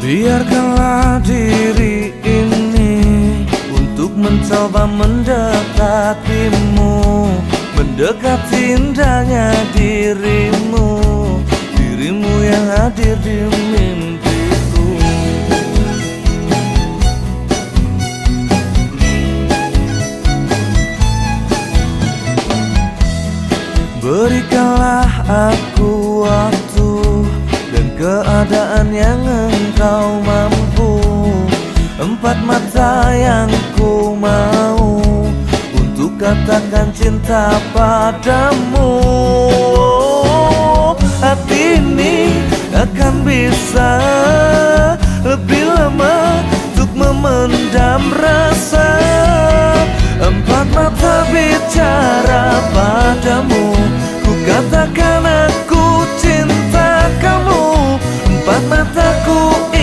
Biarkanlah diri ini untuk mencoba mendekatimu, mendekati indahnya dirimu, dirimu yang hadir di mimpiku. Berikanlah aku waktu dan keadaan yang engkau mampu, empat mata yang ku mau untuk katakan cinta padamu. Hati ini akan bisa